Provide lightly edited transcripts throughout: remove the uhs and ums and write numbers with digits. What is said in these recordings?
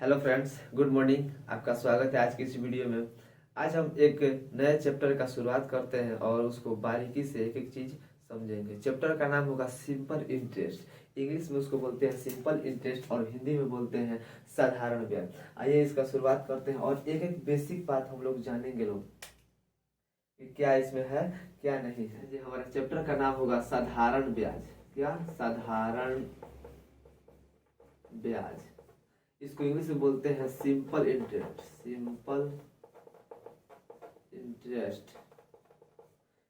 Hello friends, good morning. आपका स्वागत है आज की इस वीडियो में। आज हम एक नए चैप्टर का शुरुआत करते हैं और उसको बारीकी से एक एक चीज समझेंगे। चैप्टर का नाम होगा सिंपल इंटरेस्ट। इंग्लिश में उसको बोलते हैं सिंपल इंटरेस्ट और हिंदी में बोलते हैं साधारण ब्याज। आइए इसका शुरुआत करते हैं और एक एक बेसिक बात हम लोग जानेंगे कि क्या इसमें है क्या नहीं है। ये हमारा चैप्टर का नाम होगा साधारण ब्याज। क्या? साधारण ब्याज। इसको इंग्लिश में बोलते हैं सिंपल इंटरेस्ट। सिंपल इंटरेस्ट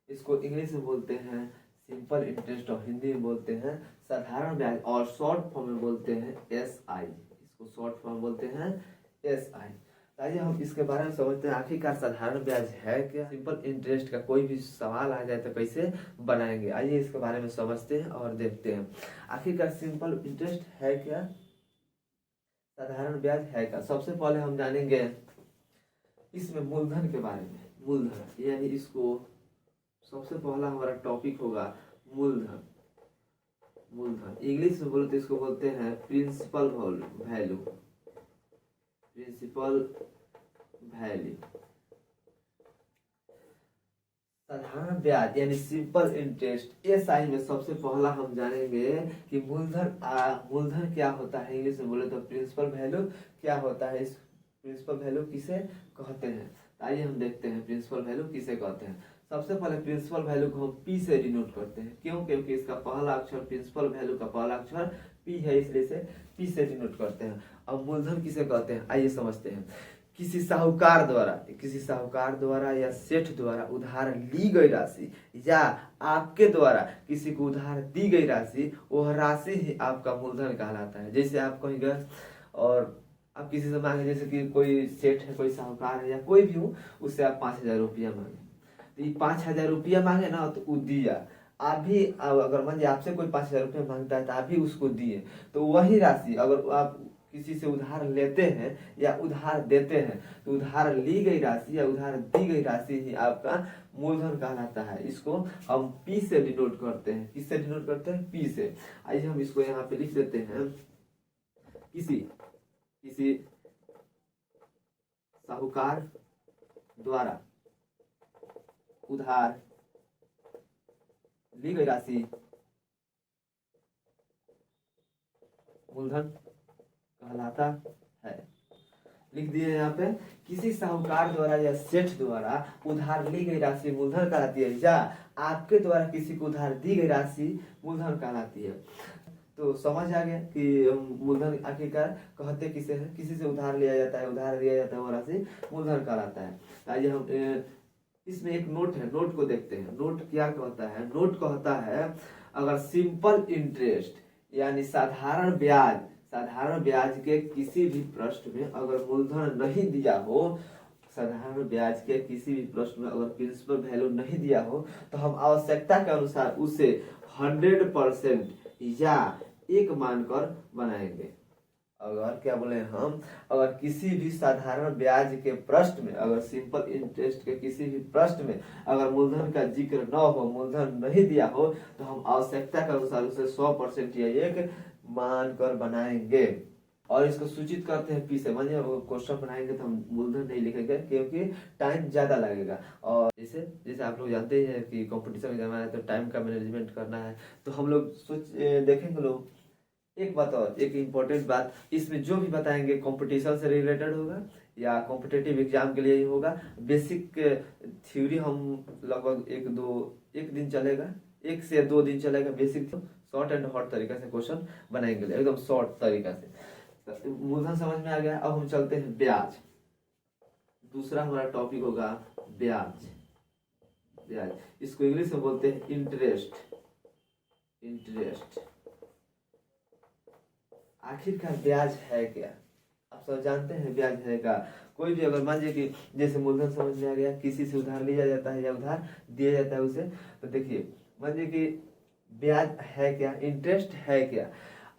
इसको इंग्लिश में बोलते हैं सिंपल इंटरेस्ट और हिंदी में बोलते हैं साधारण ब्याज और शॉर्ट फॉर्म में बोलते हैं SI। इसको शॉर्ट फॉर्म बोलते हैं SI। आइए हम इसके बारे में समझते हैं आखिरकार साधारण ब्याज है क्या। सिंपल इंटरेस्ट का कोई भी सवाल आ जाए तो कैसे बनाएंगे, आइए इसके बारे में समझते हैं और देखते हैं आखिरकार सिंपल इंटरेस्ट है क्या, साधारण ब्याज है क्या। सबसे पहले हम जानेंगे इसमें मूलधन के बारे में। मूलधन यानी इसको सबसे पहला हमारा टॉपिक होगा मूलधन। मूलधन इंग्लिश में बोलते इसको बोलते हैं प्रिंसिपल वैल्यू। Principal value. साधारण ब्याज यानी सिंपल इंटरेस्ट SI में सबसे पहला हम जानेंगे कि मूलधन क्या होता है। इंग्लिश में बोले तो प्रिंसिपल वैल्यू क्या होता है। इस प्रिंसिपल वैल्यू किसे कहते हैं, आइए हम देखते हैं प्रिंसिपल वैल्यू किसे कहते हैं। सबसे पहले प्रिंसिपल वैल्यू को हम P से डिनोट करते हैं। क्यों? क्योंकि इसका पहला अक्षर प्रिंसिपल वैल्यू का पहला अक्षर P है, इसलिए से P से डिनोट करते हैं। अब मूलधन किसे कहते हैं आइए समझते हैं। किसी साहूकार द्वारा या सेठ द्वारा उधार ली गई राशि या आपके द्वारा किसी को उधार दी गई राशि, वह राशि ही आपका मूलधन कहलाता है। जैसे आप कहीं गए और आप किसी से मांगे, जैसे कि कोई सेठ है, कोई साहूकार है या कोई भी हो, उससे आप 5,000 रुपया मांगे तो ये 5,000 रुपया मांगे ना तो वो दिया। आप भी अगर मान लीजिए आपसे कोई 5,000 रुपया मांगता है तो आप भी उसको दिए, तो वही राशि अगर आप किसी से उधार लेते हैं या उधार देते हैं तो उधार ली गई राशि या उधार दी गई राशि ही आपका मूलधन कहलाता है। इसको हम P से डिनोट करते हैं। किससे डिनोट करते हैं? P से। आइए हम इसको यहाँ पे लिख देते हैं। किसी साहूकार द्वारा उधार ली गई राशि मूलधन कहलाता है। लिख दिए यहाँ पे, किसी साहूकार द्वारा या सेठ द्वारा उधार ली गई राशि मूलधन कहलाती है या आपके द्वारा किसी को उधार दी गई राशि मूलधन कहलाती है। तो समझ आ गया कि मूलधन आखिरकार कहते किसे हैं। किसी से उधार लिया जाता है, उधार दिया जाता है, वो राशि मूलधन कहलाता है। आइए हम इसमें एक नोट है, नोट को देखते हैं। नोट क्या कहता है? नोट कहता है अगर सिंपल इंटरेस्ट यानी साधारण ब्याज के किसी भी प्रश्न में अगर मूलधन नहीं दिया हो, साधारण ब्याज के किसी भी प्रश्न में अगर प्रिंसिपल वैल्यू नहीं दिया हो, तो हम आवश्यकता के अनुसार उसे 100% या 1 मानकर बनाएंगे। अगर क्या बोले हम, अगर किसी भी साधारण ब्याज के प्रश्न में, अगर सिंपल इंटरेस्ट के किसी भी प्रश्न में अगर मूलधन का जिक्र न हो, मूलधन नहीं दिया हो, तो हम आवश्यकता के अनुसार उसे 100% या 1 मानकर बनाएंगे और इसको सूचित करते हैं P से। मानिए क्वेश्चन बनाएंगे तो हम मूलधन नहीं लिखेंगे क्योंकि टाइम ज्यादा लगेगा। और जैसे आप लोग जानते हैं कि कंपटीशन का जमाना है तो टाइम का मैनेजमेंट करना है, तो हम लोग देखेंगे लोग। एक बात और, एक इम्पोर्टेंट बात, इसमें जो भी बताएंगे कंपटीशन से रिलेटेड होगा या कॉम्पिटिटिव एग्जाम के लिए ही होगा। बेसिक थ्योरी हम लगभग एक दिन चलेगा, 1 से 2 दिन चलेगा। बेसिक शॉर्ट एंड हॉट तरीका से क्वेश्चन बनाएंगे, एकदम शॉर्ट तरीका से। मूलधन समझ में आ गया। अब हम चलते हैं ब्याज। दूसरा हमारा टॉपिक होगा ब्याज। ब्याज इसको इंग्लिश में बोलते हैं इंटरेस्ट। आखिरकार ब्याज है क्या? आप सब जानते हैं ब्याज है क्या। कोई भी अगर मान लीजिए कि जैसे मूलधन समझ में आ गया, किसी से उधार लिया जाता है या उधार दिया जाता है उसे, तो देखिए मान लीजिए कि ब्याज है क्या, इंटरेस्ट है क्या।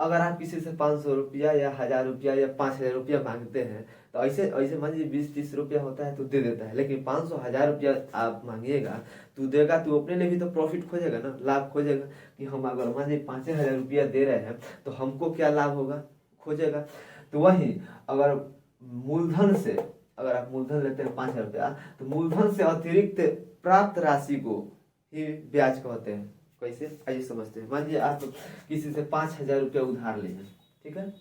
अगर आप किसी से 500 रुपया या 1,000 रुपया या 5,000 रुपया मांगते हैं तो ऐसे मान लीजिए 20-30 रुपया होता है तो दे देता है। लेकिन 500-1,000 रुपया आप मांगिएगा तो देगा तो अपने लिए भी तो प्रॉफिट खोजेगा ना, लाभ खोजेगा कि हम अगर मान लीजिए 5,000 रुपया दे रहे हैं तो हमको क्या लाभ होगा, खोजेगा। तो वही अगर मूलधन से, अगर आप मूलधन लेते हैं 5,000 रुपया, तो मूलधन से अतिरिक्त प्राप्त राशि को ही ब्याज कहते हैं। कैसे, आइए समझते हैं। मान लीजिए आप किसी से 5,000 रुपया उधार लिए, ठीक है,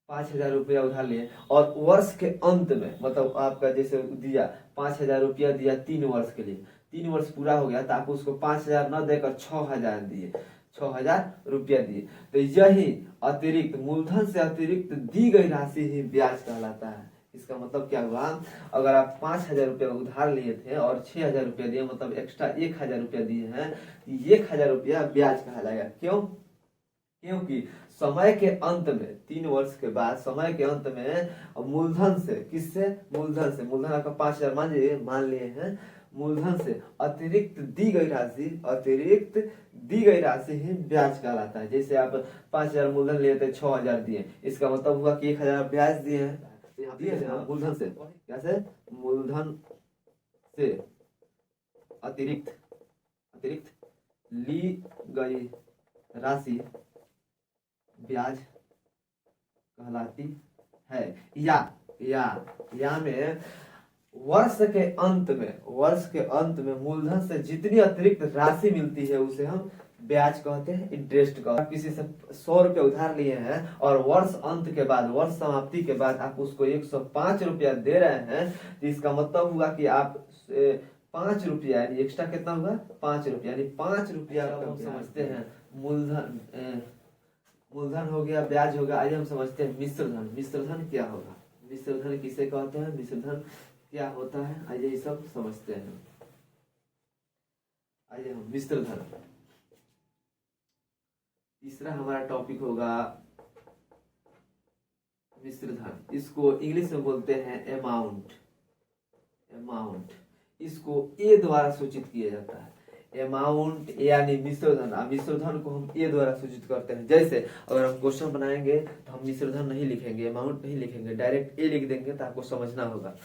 5,000 रुपया उधार लिए, और वर्ष के अंत में, मतलब आपका जैसे दिया 5,000 रुपया दिया 3 वर्ष के लिए, 3 वर्ष पूरा हो गया तो आप उसको 5,000 न देकर 6,000 दिए, 6,000 रुपया दिए। तो यही अतिरिक्त, मूलधन से अतिरिक्त दी गई राशि ही ब्याज कहलाता है। इसका मतलब क्या हुआ, अगर आप 5,000 रुपया उधार लिए थे और 6,000 रुपया दिए, मतलब एक्स्ट्रा 1,000 रुपया दिए हैं, 1,000 रुपया ब्याज कहलाएगा। क्यों? क्योंकि समय के अंत में, 3 वर्ष के बाद समय के अंत में मूलधन से, किससे, मूलधन से, मूलधन आपका 5,000 मान लिए हैं, मूलधन से अतिरिक्त दी गई राशि, अतिरिक्त दी गई राशि ही ब्याज कहलाता है। जैसे आप 5,000 मूलधन लिए थे, 6,000 दिए, इसका मतलब हुआ कि 1,000 ब्याज दिए हैं, दिए हैं मूलधन से, कैसे, मूलधन से अतिरिक्त, अतिरिक्त ली गई राशि ब्याज कहलाती है। या में वर्ष के अंत में, वर्ष के अंत में मूलधन से जितनी अतिरिक्त राशि मिलती है उसे हम ब्याज कहते हैं, इंटरेस्ट कहते हैं। किसी से 100 रुपया उधार लिए हैं और वर्ष अंत के बाद, वर्ष समाप्ति के बाद आप उसको 105 रुपया दे रहे हैं, तो इसका मतलब हुआ कि आप 5 रुपया, यानी एक्स्ट्रा कितना हुआ, 5 रुपया, यानी 5 रुपया हम समझते हैं मूलधन। मूलधन हो गया, ब्याज हो गया। आइए हम समझते हैं मिश्रधन। मिश्रधन क्या होगा, मिश्रधन किसे कहते हैं, मिश्रधन क्या होता है, आइए ये सब समझते हैं। आइए हम मिश्रधन, तीसरा हमारा टॉपिक होगा मिश्रधन। इसको इंग्लिश में बोलते हैं अमाउंट, अमाउंट। इसको ए द्वारा सूचित किया जाता है, अमाउंट यानी मिश्रधन। मिश्रधन को हम ए द्वारा सूचित करते हैं। जैसे अगर हम क्वेश्चन बनाएंगे तो हम मिश्रधन नहीं लिखेंगे, अमाउंट नहीं लिखेंगे, डायरेक्ट ए लिख देंगे, तो आपको समझना होगा।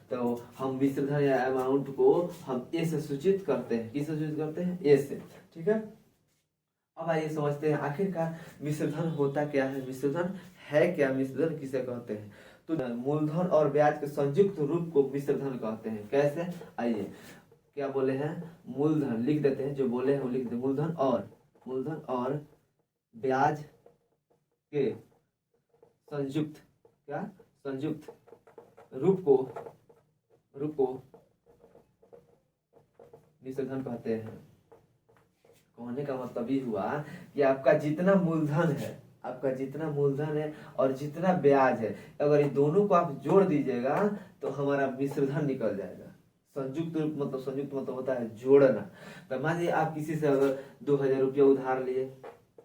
तो हम मिश्रधन या अमाउंट को हम ए से सूचित करते हैं। किससे सूचित करते हैं, ए से, ठीक है। अब आइए समझते हैं आखिरकार मिश्रधन होता क्या है, मिश्रधन है क्या, मिश्रधन किसे कहते हैं। तो मूलधन और ब्याज के संयुक्त रूप को मिश्रधन कहते हैं। कैसे, आइए क्या बोले हैं, मूलधन लिख देते हैं, जो बोले हैं वो लिख देते हैं। मूलधन और ब्याज के संयुक्त, क्या, संयुक्त रूप को मिश्रधन कहते हैं। कहने का मतलब ये हुआ कि आपका जितना मूलधन है, आपका जितना मूलधन है और जितना ब्याज है, अगर ये दोनों को आप जोड़ दीजिएगा तो हमारा मिश्रधन निकल जाएगा। संयुक्त रूप मतलब, संयुक्त मतलब होता है जोड़ना। तो मान लीजिए आप किसी से अगर 2,000 रुपया उधार लिए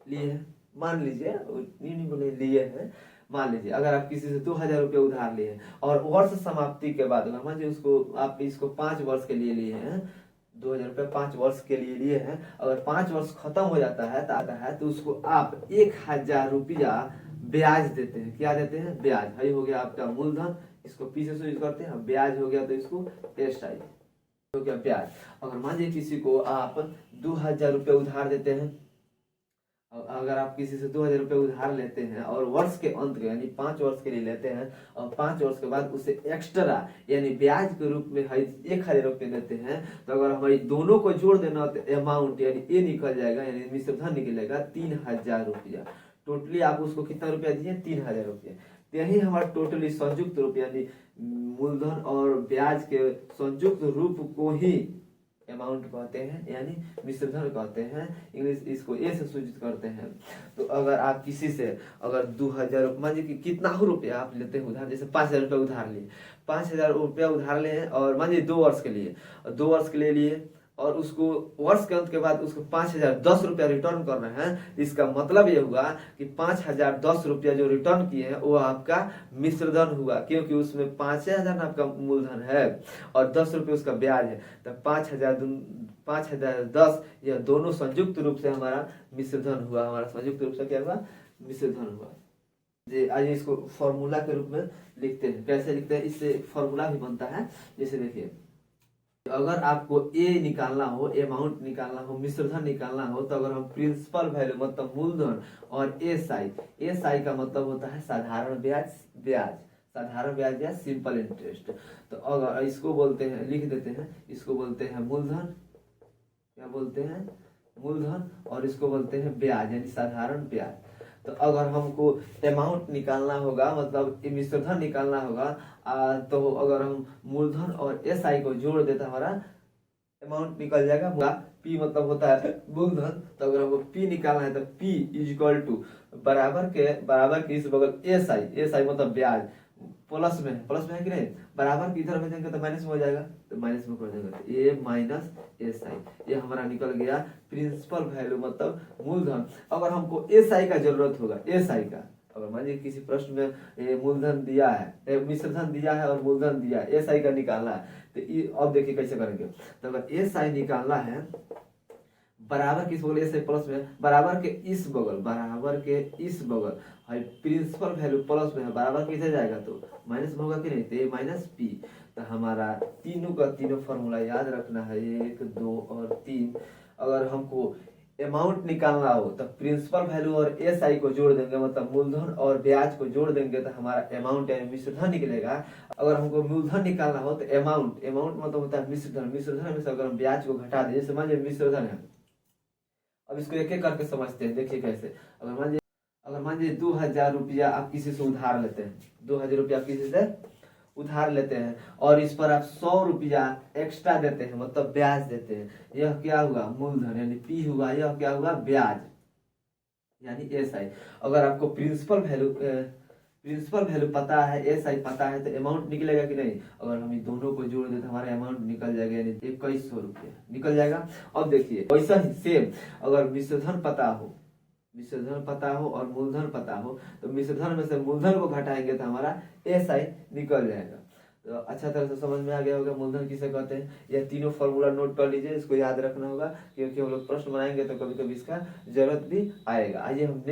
हैं, मान लीजिए, नहीं बोले लिए हैं, मान लीजिए अगर आप किसी से 2,000 रुपया उधार लिए हैं और वर्ष समाप्ति के बाद, अगर मान लीजिए उसको, आप इसको 5 वर्ष के लिए लिए हैं, 2,000 रुपया 5 वर्ष के लिए लिए हैं, अगर 5 वर्ष खत्म हो जाता है तो उसको आप 1,000 रुपया ब्याज देते हैं। क्या देते हैं, ब्याज। यही हो गया आपका मूलधन, इसको पी से सूचित करते हैं, ब्याज हो गया तो इसको एस टाइप हो गया ब्याज। अगर मान लीजिए किसी को आप 2,000 रुपया उधार देते हैं, अगर आप किसी से 2,000 रुपये उधार लेते हैं और वर्ष के अंत के, यानी 5 वर्ष के लिए लेते हैं, और 5 वर्ष के बाद उसे एक्स्ट्रा यानी ब्याज के रूप में 1,000 रुपये देते हैं, तो अगर हमारी दोनों को जोड़ देना तो अमाउंट यानी ए निकल जाएगा, यानी मिश्रधन निकलेगा 3,000 रुपया। टोटली आप उसको कितना रुपया दिए, 3,000 रुपया। यही हमारा टोटली संयुक्त रूप, यानी मूलधन और ब्याज के संयुक्त रूप को ही अमाउंट कहते हैं, यानी मिश्रधन कहते हैं। इंग्लिश इसको ए से सूचित करते हैं। तो अगर आप किसी से अगर 2,000, मान लीजिए कि कितना हो रुपया आप लेते हैं उधार, जैसे 5,000 रुपया उधार लिए, 5,000 रुपया उधार लिए और मान लीजिए 2 वर्ष के लिए, 2 वर्ष के लिए लिए, और उसको वर्ष के अंत के बाद उसको 5,010 रुपया रिटर्न कर रहे हैं। इसका मतलब ये हुआ कि 5,010 रुपया जो रिटर्न किए हैं वो आपका मिश्रधन हुआ, क्योंकि उसमें 5,000 आपका मूलधन है और 10 रुपये उसका ब्याज है। तो 5,010 यह दोनों संयुक्त रूप से हमारा मिश्रधन हुआ। हमारा संयुक्त रूप से क्या हुआ, मिश्रधन हुआ। आइए इसको फॉर्मूला के रूप में लिखते हैं। कैसे लिखते हैं, इससे फॉर्मूला भी बनता है। जैसे देखिए अगर आपको ए निकालना हो, अमाउंट निकालना हो, मिश्रधन निकालना हो, तो अगर हम प्रिंसिपल वैल्यू मतलब मूलधन और एस आई का मतलब होता है साधारण ब्याज, साधारण ब्याज या सिंपल इंटरेस्ट। तो अगर इसको बोलते हैं, लिख देते हैं, इसको बोलते हैं मूलधन, क्या बोलते हैं, मूलधन, और इसको बोलते हैं ब्याज यानी साधारण ब्याज। तो अगर हमको अमाउंट निकालना होगा मतलब मिश्रधन निकालना होगा तो अगर हम मूलधन और एस आई को जोड़ देते हमारा अमाउंट निकल जाएगा। पी मतलब होता है मूलधन, तो अगर हमको पी निकालना है तो पी इज इक्वल टू बराबर के इस बगल एस आई मतलब ब्याज प्लस में है कि नहीं, बराबर की इधर भेजेंगे तो माइनस में हो जाएगा, तो माइनस में कर देंगे तो ए माइनस एस आई, ये हमारा निकल गया प्रिंसिपल वैल्यू मतलब मूलधन। अगर हमको एस आई का जरूरत होगा, एस आई का अगर मान लीजिए किसी प्रश्न में मूलधन दिया है, मिश्रधन दिया है और मूलधन दिया है, एस आई का निकालना है, तो अब देखिए कैसे करेंगे। तो अगर एस आई निकालना है बराबर किस बगल, एस आई प्लस में, बराबर के इस बगल है प्रिंसिपल वैल्यू प्लस में है, बराबर किसे जाएगा तो माइनस में होगा कि नहीं, तो ये माइनस पी। तो हमारा तीनों का तीनों फॉर्मूला याद रखना है, 1 2 और 3। अगर हमको अमाउंट निकालना हो तो प्रिंसिपल वैल्यू और एस आई को जोड़ देंगे मतलब मूलधन और ब्याज को जोड़ देंगे तो हमारा अमाउंट यानी मिश्रधन निकलेगा। अगर हमको मूलधन निकालना हो तो अमाउंट मतलब होता है मिश्रधन में से अगर हम ब्याज को घटा दें, जैसे मान लीजिए मिश्रधन है, अब इसको एक एक करके समझते हैं, देखिए कैसे। अगर मान लीजिए 2000 रुपया आप किसी से उधार लेते हैं, 2000 रुपया आप किसी से उधार लेते हैं और इस पर आप 100 रुपया एक्स्ट्रा देते हैं मतलब ब्याज देते हैं, यह क्या हुआ मूलधन यानी पी हुआ, यह क्या हुआ ब्याज यानी एस आई। अगर आपको प्रिंसिपल वैल्यू पता है, एस आई पता है, तो अमाउंट निकलेगा कि नहीं, अगर हम इन दोनों को जोड़ दें तो हमारा अमाउंट निकल जाएगा यानी 2100 रुपया निकल जाएगा। अब देखिए वैसा ही सेम अगर मिश्रधन पता हो और मूलधन पता हो, तो मिश्रधन में से मूलधन को घटाएंगे तो हमारा एस आई निकल जाएगा। तो अच्छा तरह से समझ में आ गया होगा मूलधन किसे कहते हैं। यह तीनों फॉर्मूला नोट कर लीजिए, इसको याद रखना होगा क्योंकि हम लोग प्रश्न बनाएंगे तो कभी कभी इसका जरूरत भी आएगा। आइए हम